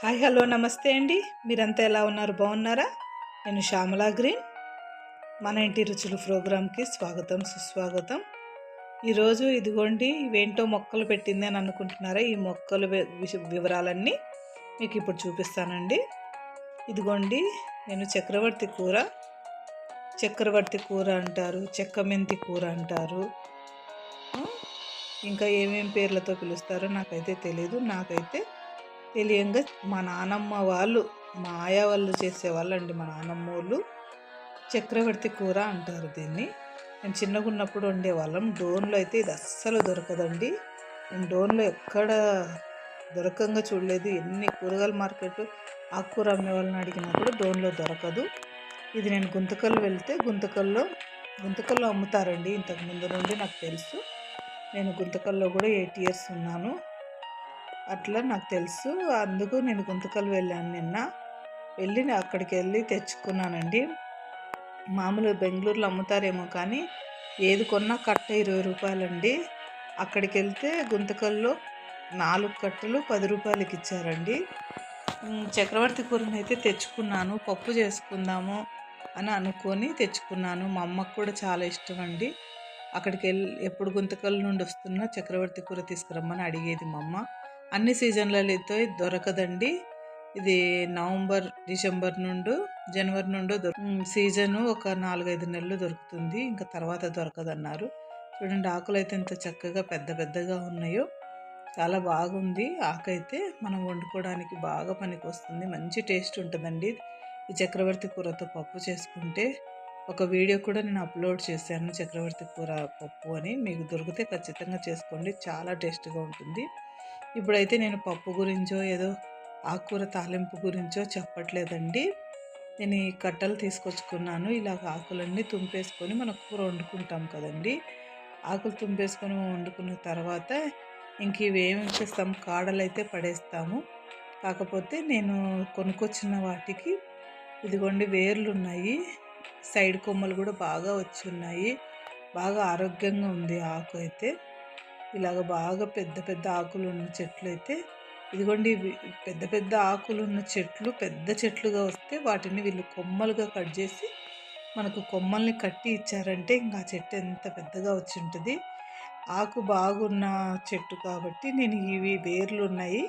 Hi hello నమస్తే అండి. మీరంతా ఎలా ఉన్నారు? బాగున్నారా? నేను శ్యామలా గ్రీన్. మన ఇంటి రుచులు ప్రోగ్రాంకి స్వాగతం సుస్వాగతం. ఈరోజు ఇదిగోండి ఇవేంటో మొక్కలు పెట్టింది అని అనుకుంటున్నారా? ఈ మొక్కలు వివరాలన్నీ మీకు ఇప్పుడు చూపిస్తానండి. ఇదిగోండి నేను చక్రవర్తి కూర అంటారు, చెక్కమెంతి కూర అంటారు, ఇంకా ఏమేం పేర్లతో పిలుస్తారో నాకైతే తెలీదు. నాకైతే తెలియంగా మా నానమ్మ వాళ్ళు, మా ఆయా వాళ్ళు చేసేవాళ్ళండి. మా నానమ్మ వాళ్ళు చక్రవర్తి కూర అంటారు దీన్ని. మేము చిన్నగా ఉన్నప్పుడు వండేవాళ్ళం. డోన్లో అయితే ఇది అస్సలు దొరకదండి. నేను డోన్లో ఎక్కడ దొరకంగా చూడలేదు. ఎన్ని కూరగాయల మార్కెట్ ఆకుకూర అమ్మే వాళ్ళని అడిగినా కూడా డోన్లో దొరకదు. ఇది నేను గుంతకల్లు వెళ్తే గుంతకల్లో అమ్ముతారండి. ఇంతకు ముందు నుండి నాకు తెలుసు. నేను గుంతకల్లో కూడా 8 years ఉన్నాను. అట్లా నాకు తెలుసు. అందుకు నేను గుంతకల్ వెళ్ళాను నిన్న. అక్కడికి వెళ్ళి తెచ్చుకున్నానండి. మామూలుగా బెంగళూరులో అమ్ముతారేమో కానీ ఏది కొన్నా కట్ట 20 రూపాయలండి. అక్కడికి వెళ్తే గుంతకల్లో 4 కట్టలు 10 రూపాయలకి ఇచ్చారండి. చక్రవర్తి కూరని అయితే తెచ్చుకున్నాను. పప్పు చేసుకుందాము అని అనుకొని తెచ్చుకున్నాను. మా అమ్మకు కూడా చాలా ఇష్టం అండి. అక్కడికి ఎప్పుడు గుంతకల్ నుండి వస్తున్నా చక్రవర్తి కూర తీసుకురమ్మని అడిగేది మా అమ్మ. అన్ని సీజన్లతో దొరకదండి. ఇది నవంబర్, డిసెంబర్ నుండి జనవరి నుండి సీజను ఒక 4-5 నెలలు దొరుకుతుంది. ఇంకా తర్వాత దొరకదన్నారు. చూడండి ఆకులు అయితే ఎంత చక్కగా పెద్ద పెద్దగా ఉన్నాయో. చాలా బాగుంది. ఆకైతే మనం వండుకోవడానికి బాగా పనికి వస్తుంది. మంచి టేస్ట్ ఉంటుందండి. ఈ చక్రవర్తి కూరతో పప్పు చేసుకుంటే ఒక వీడియో కూడా నేను అప్లోడ్ చేశాను. చక్రవర్తి కూర పప్పు అని. మీకు దొరికితే ఖచ్చితంగా చేసుకోండి. చాలా టేస్ట్గా ఉంటుంది. ఇప్పుడైతే నేను పప్పు గురించో ఏదో ఆకుకూర తాలింపు గురించో చెప్పట్లేదండి. నేను ఈ కట్టలు తీసుకొచ్చుకున్నాను. ఇలాగ ఆకులన్నీ తుంపేసుకొని మనం కూర వండుకుంటాం కదండి. ఆకులు తుంపేసుకొని వండుకున్న తర్వాత ఇంక ఇవేం చేస్తాం, కాడలు అయితే పడేస్తాము. కాకపోతే నేను కొనుక్కొచ్చిన వాటికి ఇదిగోండి వేర్లు ఉన్నాయి. సైడ్ కొమ్మలు కూడా బాగా వచ్చి ఉన్నాయి. బాగా ఆరోగ్యంగా ఉంది ఆకు అయితే. ఇలాగ బాగా పెద్ద పెద్ద ఆకులు ఉన్న చెట్లు అయితే ఇదిగోండి పెద్ద పెద్ద ఆకులు ఉన్న చెట్లు పెద్ద చెట్లుగా వస్తే వాటిని వీళ్ళు కొమ్మలుగా కట్ చేసి మనకు కొమ్మల్ని కట్టి ఇచ్చారంటే ఇంకా ఆ చెట్టు ఎంత పెద్దగా వచ్చి ఉంటుంది. ఆకు బాగున్న చెట్టు కాబట్టి నేను ఇవి వేర్లు ఉన్నాయి,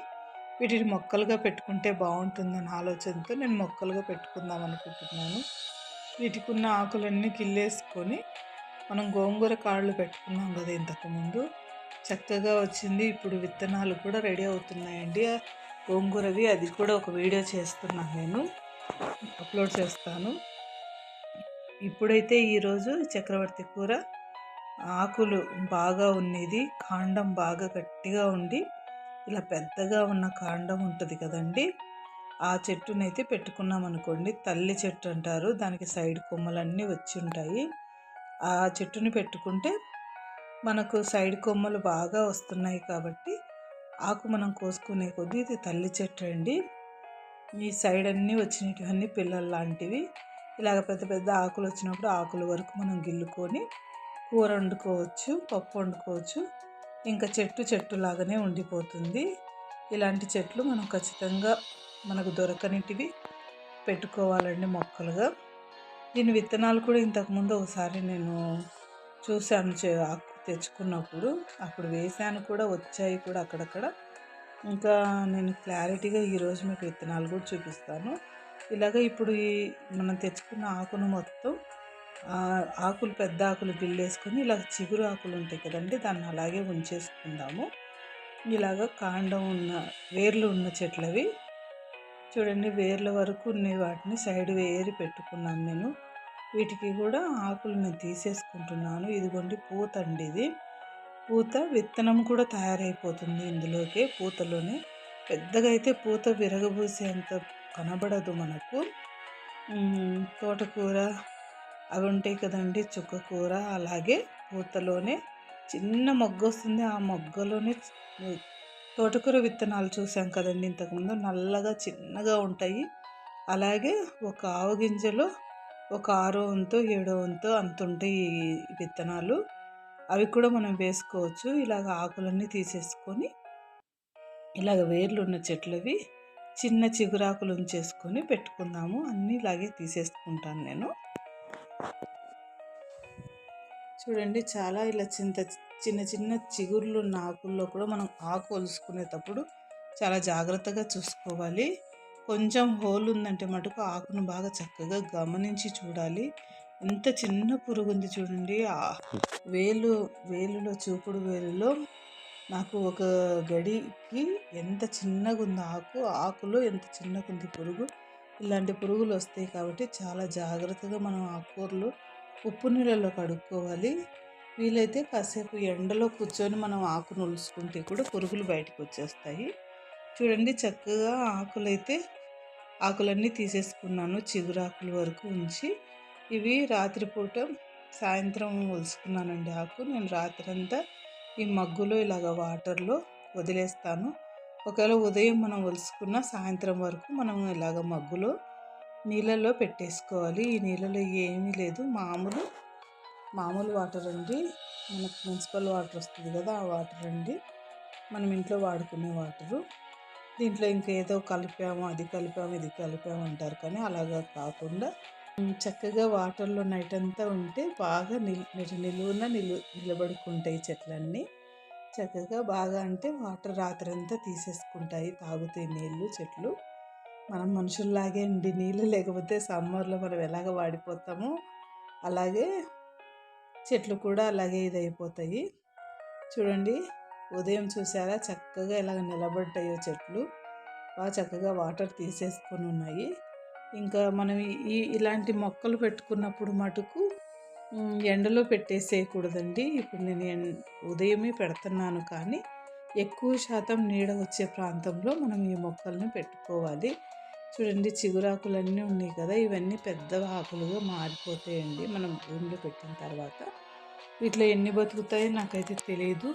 వీటిని మొక్కలుగా పెట్టుకుంటే బాగుంటుందని ఆలోచనతో నేను మొక్కలుగా పెట్టుకుందాం అనుకుంటున్నాను. వీటికి ఉన్న ఆకులన్నీ గిల్లేసుకొని మనం గోంగూర కాళ్ళు పెట్టుకున్నాం కదా ఇంతకుముందు, చక్కగా వచ్చింది. ఇప్పుడు విత్తనాలు కూడా రెడీ అవుతున్నాయండి గోంగూరవి. అది కూడా ఒక వీడియో చేస్తున్నాను, నేను అప్లోడ్ చేస్తాను. ఇప్పుడైతే ఈరోజు చక్రవర్తి కూర ఆకులు బాగా ఉన్నది, కాండం బాగా గట్టిగా ఉండి ఇలా పెద్దగా ఉన్న కాండం ఉంటుంది కదండి, ఆ చెట్టునైతే పెట్టుకున్నాం అనుకోండి. తల్లి చెట్టు అంటారు దానికి. సైడ్ కొమ్మలన్నీ వచ్చి ఉంటాయి. ఆ చెట్టుని పెట్టుకుంటే మనకు సైడ్ కొమ్మలు బాగా వస్తున్నాయి కాబట్టి ఆకు మనం కోసుకునే కొద్దీ ఇది తల్లి చెట్టు అండి. ఈ సైడ్ అన్నీ వచ్చినటువన్నీ పిల్లలు లాంటివి. ఇలాగ పెద్ద పెద్ద ఆకులు వచ్చినప్పుడు ఆకుల వరకు మనం గిల్లుకొని కూర వండుకోవచ్చు, పప్పు వండుకోవచ్చు. ఇంకా చెట్టు లాగానే ఉండిపోతుంది. ఇలాంటి చెట్లు మనం ఖచ్చితంగా మనకు దొరకనిటివి పెట్టుకోవాలండి మొక్కలుగా. దీని విత్తనాలు కూడా ఇంతకుముందు ఒకసారి నేను చూశాను ఆకు తెచ్చుకున్నప్పుడు. అప్పుడు వేసాను కూడా, వచ్చాయి కూడా అక్కడక్కడ. ఇంకా నేను క్లారిటీగా ఈరోజు మీకు విత్తనాలు కూడా చూపిస్తాను. ఇలాగ ఇప్పుడు మనం తెచ్చుకున్న ఆకును మొత్తం ఆకులు పెద్ద ఆకులు గిల్లేసుకొని ఇలాగ చిగురు ఆకులు ఉంటాయి కదండి, దాన్ని అలాగే ఉంచేసుకుందాము. ఇలాగ కాండం ఉన్న వేర్లు ఉన్న చెట్లవి చూడండి, వేర్ల వరకు ఉన్నాయి. వాటిని సైడ్ వేరి పెట్టుకున్నాను నేను. వీటికి కూడా ఆకులు నేను తీసేసుకుంటున్నాను. ఇదిగోండి పూత అండి, ఇది పూత. విత్తనం కూడా తయారైపోతుంది ఇందులోకే, పూతలోనే. పెద్దగా అయితే పూత విరగబూసేంత కనబడదు మనకు. తోటకూర అవి ఉంటాయి కదండి, చుక్కకూర, అలాగే పూతలోనే చిన్న మొగ్గ వస్తుంది. ఆ మొగ్గలోనే తోటకూర విత్తనాలు చూసాం కదండి ఇంతకుముందు, నల్లగా చిన్నగా ఉంటాయి. అలాగే ఒక ఆవు గింజలో ఒక 6వ వంతు 7వ వంతు అంత ఉంటాయి ఈ విత్తనాలు. అవి కూడా మనం వేసుకోవచ్చు. ఇలాగ ఆకులన్నీ తీసేసుకొని ఇలాగ వేర్లు ఉన్న చెట్లవి చిన్న చిగురాకులు ఉంచేసుకొని పెట్టుకుందాము. అన్నీ ఇలాగే తీసేసుకుంటాను నేను. చూడండి చాలా ఇలా చిన్న చిన్న చిగుర్లు ఉన్న ఆకుల్లో కూడా మనం ఆకు ఒలుసుకునేటప్పుడు చాలా జాగ్రత్తగా చూసుకోవాలి. కొంచెం హోల్ ఉందంటే మటుకు ఆకును బాగా చక్కగా గమనించి చూడాలి. ఎంత చిన్న పురుగు ఉంది చూడండి. వేలులో చూపుడు వేలులో నాకు ఒక గడికి ఎంత చిన్నగా ఉంది ఆకులో ఎంత చిన్నగా ఉంది పురుగు. ఇలాంటి పురుగులు వస్తాయి కాబట్టి చాలా జాగ్రత్తగా మనం ఆకుకూరలు ఉప్పు నీళ్ళలో కడుక్కోవాలి. వీలైతే కాసేపు ఎండలో కూర్చొని మనం ఆకును ఒలుసుకుంటే కూడా పురుగులు బయటకు వచ్చేస్తాయి. చూడండి చక్కగా ఆకులన్నీ తీసేసుకున్నాను చిగురాకుల వరకు ఉంచి. ఇవి రాత్రిపూట సాయంత్రం ఒలుసుకున్నానండి ఆకు. నేను రాత్రంతా ఈ మగ్గులో ఇలాగ వాటర్లో వదిలేస్తాను. ఒకవేళ ఉదయం మనం ఒలుసుకున్న సాయంత్రం వరకు మనం ఇలాగ మగ్గులో నీళ్ళల్లో పెట్టేసుకోవాలి. ఈ నీళ్ళలో ఏమీ లేదు, మామూలు వాటర్ అండి. మనకు మున్సిపల్ వాటర్ వస్తుంది కదా, ఆ వాటర్ అండి. మనం ఇంట్లో వాడుకునే వాటరు. దీంట్లో ఇంకేదో కలిపాము, అది కలిపాము, ఇది కలిపాము అంటారు, కానీ అలాగా కాకుండా చక్కగా వాటర్లో నైట్ అంతా ఉంటే బాగా నిలబడుకుంటాయి చెట్లన్నీ. చక్కగా బాగా అంటే వాటర్ రాత్రి అంతా తీసేసుకుంటాయి, తాగుతాయి నీళ్ళు చెట్లు. మనం మనుషుల్లాగే అండి, నీళ్ళు లేకపోతే సమ్మర్లో మనం ఎలాగ వాడిపోతామో అలాగే చెట్లు కూడా అలాగే ఇదైపోతాయి. చూడండి ఉదయం చూసారా చక్కగా ఎలాగ నిలబడ్డాయో చెట్లు, బాగా చక్కగా వాటర్ తీసేసుకొని ఉన్నాయి. ఇంకా మనం ఇలాంటి మొక్కలు పెట్టుకున్నప్పుడు మటుకు ఎండలో పెట్టేసేయకూడదండి. ఇప్పుడు నేను ఉదయమే పెడుతున్నాను, కానీ ఎక్కువ శాతం నీడ వచ్చే ప్రాంతంలో మనం ఈ మొక్కల్ని పెట్టుకోవాలి. చూడండి చిగురాకులన్నీ ఉన్నాయి కదా, ఇవన్నీ పెద్ద ఆకులుగా మారిపోతాయండి మనం భూమిలో పెట్టిన తర్వాత. వీటిలో ఎన్ని బతుకుతాయో నాకైతే తెలియదు.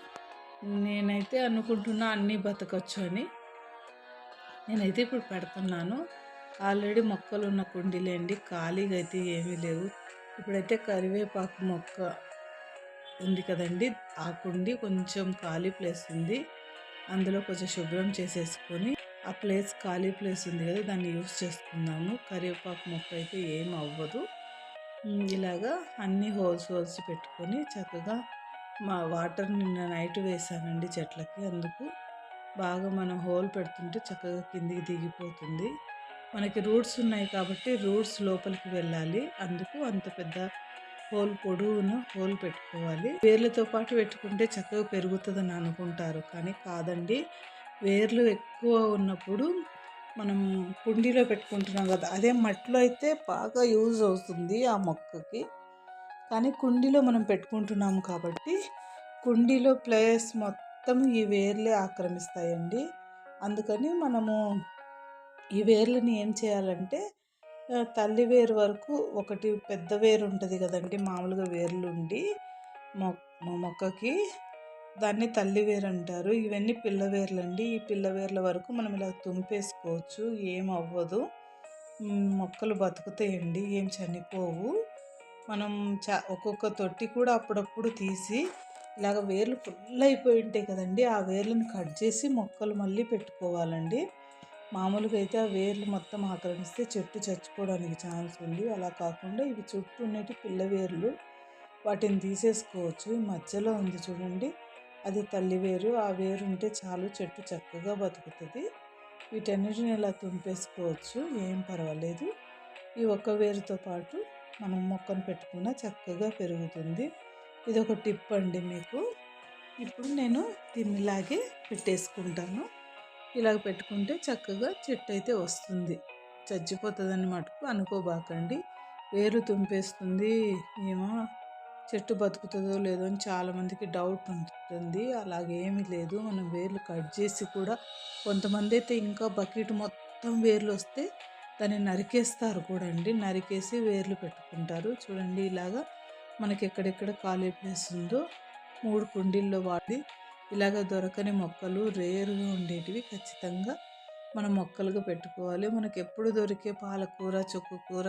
నేనైతే అనుకుంటున్నా అన్నీ బతకచ్చు అని. నేనైతే ఇప్పుడు పెడుతున్నాను. ఆల్రెడీ మొక్కలు ఉన్న కుండీలే అండి, ఖాళీగా అయితే ఏమీ లేవు. ఇప్పుడైతే కరివేపాకు మొక్క ఉంది కదండి, ఆ కుండీ కొంచెం ఖాళీ ప్లేస్ ఉంది. అందులో కొంచెం శుభ్రం చేసేసుకొని ఆ ఖాళీ ప్లేస్ ఉంది కదా, దాన్ని యూస్ చేసుకుందాము. కరివేపాకు మొక్క అయితే ఏం అవ్వదు. ఇలాగా అన్ని హోల్స్ పెట్టుకొని చక్కగా వాటర్ నిన్న నైట్ వేసానండి చెట్లకి. అందుకు బాగా మనం హోల్ పెడుతుంటే చక్కగా కిందికి దిగిపోతుంది. మనకి రూట్స్ ఉన్నాయి కాబట్టి రూట్స్ లోపలికి వెళ్ళాలి, అందుకు అంత పెద్ద పొడవున హోల్ పెట్టుకోవాలి. వేర్లతో పాటు పెట్టుకుంటే చక్కగా పెరుగుతుందని అనుకుంటారు, కానీ కాదండి. వేర్లు ఎక్కువ ఉన్నప్పుడు మనం కుండీలో పెట్టుకుంటున్నాం కదా, అదే మట్టిలో అయితే బాగా యూజ్ అవుతుంది ఆ మొక్కకి. కానీ కుండీలో మనం పెట్టుకుంటున్నాము కాబట్టి కుండీలో ప్లేస్ మొత్తం ఈ వేర్లే ఆక్రమిస్తాయండి. అందుకని మనము ఈ వేర్లని ఏం చేయాలంటే తల్లి వేరు వరకు ఒకటి పెద్ద వేరు ఉంటుంది కదండి, మామూలుగా వేర్లు ఉండి మొక్కకి దాన్ని తల్లి వేరు అంటారు. ఇవన్నీ పిల్ల వేర్లండి. ఈ పిల్ల వేర్ల వరకు మనం ఇలా తుంపేసుకోవచ్చు, ఏం అవ్వదు. మొక్కలు బతుకుతాయండి, ఏం చనిపోవు. మనం ఒక్కొక్క తొట్టి కూడా అప్పుడప్పుడు తీసి ఇలాగ వేర్లు ఫుల్ అయిపోయి ఉంటాయి కదండి, ఆ వేర్లను కట్ చేసి మొక్కలు మళ్ళీ పెట్టుకోవాలండి. మామూలుగా అయితే ఆ వేర్లు మొత్తం ఆక్రమిస్తే చెట్టు చచ్చిపోవడానికి ఛాన్స్ ఉంది. అలా కాకుండా ఇవి చుట్టూ ఉన్నటి పిల్ల వేర్లు, వాటిని తీసేసుకోవచ్చు. మధ్యలో ఉంది చూడండి, అది తల్లి వేరు. ఆ వేరు ఉంటే చాలు, చెట్టు చక్కగా బతుకుతుంది. వీటన్నిటిని ఇలా తుంపేసుకోవచ్చు, ఏం పర్వాలేదు. ఈ ఒక్క వేరుతో పాటు మనం మొక్కను పెట్టుకున్న చక్కగా పెరుగుతుంది. ఇది ఒక టిప్ అండి మీకు. ఇప్పుడు నేను దీన్ని ఇలాగే పెట్టేసుకుంటాను. ఇలాగ పెట్టుకుంటే చక్కగా చెట్టు అయితే వస్తుంది. చచ్చిపోతుందని మటుకు అనుకోబాకండి. వేరు తుంపేస్తుంది, ఏమో చెట్టు బతుకుతుందో లేదో అని చాలామందికి డౌట్ ఉంటుంది. అలాగేమీ లేదు. మనం వేర్లు కట్ చేసి కూడా, కొంతమంది అయితే ఇంకా బకెట్ మొత్తం వేర్లు వస్తే దాన్ని నరికేస్తారు కూడా అండి. నరికేసి వేర్లు పెట్టుకుంటారు. చూడండి ఇలాగా మనకి ఎక్కడెక్కడ ఖాళీ ప్లేస్ ఉందో 3 కుండీల్లో వాడి ఇలాగ దొరకని మొక్కలు, రేరుగా ఉండేటివి ఖచ్చితంగా మనం మొక్కలుగా పెట్టుకోవాలి. మనకి ఎప్పుడు దొరికే పాలకూర, చుక్కకూర,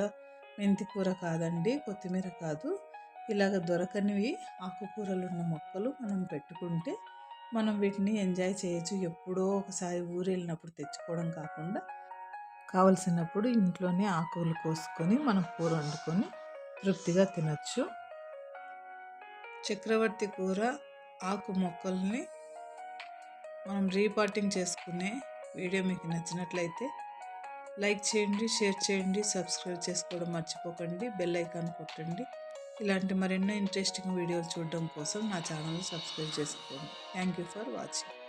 మెంతి కూర కాదండి, కొత్తిమీర కాదు, ఇలాగ దొరకనివి ఆకుకూరలు ఉన్న మొక్కలు మనం పెట్టుకుంటే మనం వీటిని ఎంజాయ్ చేయొచ్చు. ఎప్పుడో ఒకసారి ఊరు వెళ్ళినప్పుడు తెచ్చుకోవడం కాకుండా కావలసినప్పుడు ఇంట్లోనే ఆకులు కోసుకొని మనం కూర వండుకొని తృప్తిగా తినచ్చు. చక్రవర్తి కూర ఆకు మొక్కల్ని మనం రీపాటింగ్ చేసుకునే వీడియో మీకు నచ్చినట్లయితే లైక్ చేయండి, షేర్ చేయండి, సబ్స్క్రైబ్ చేసుకోవడం మర్చిపోకండి, బెల్ ఐకాన్ కొట్టండి. ఇలాంటి మరెన్నో ఇంట్రెస్టింగ్ వీడియోలు చూడడం కోసం నా ఛానల్ సబ్స్క్రైబ్ చేసుకోండి. Thank you for watching.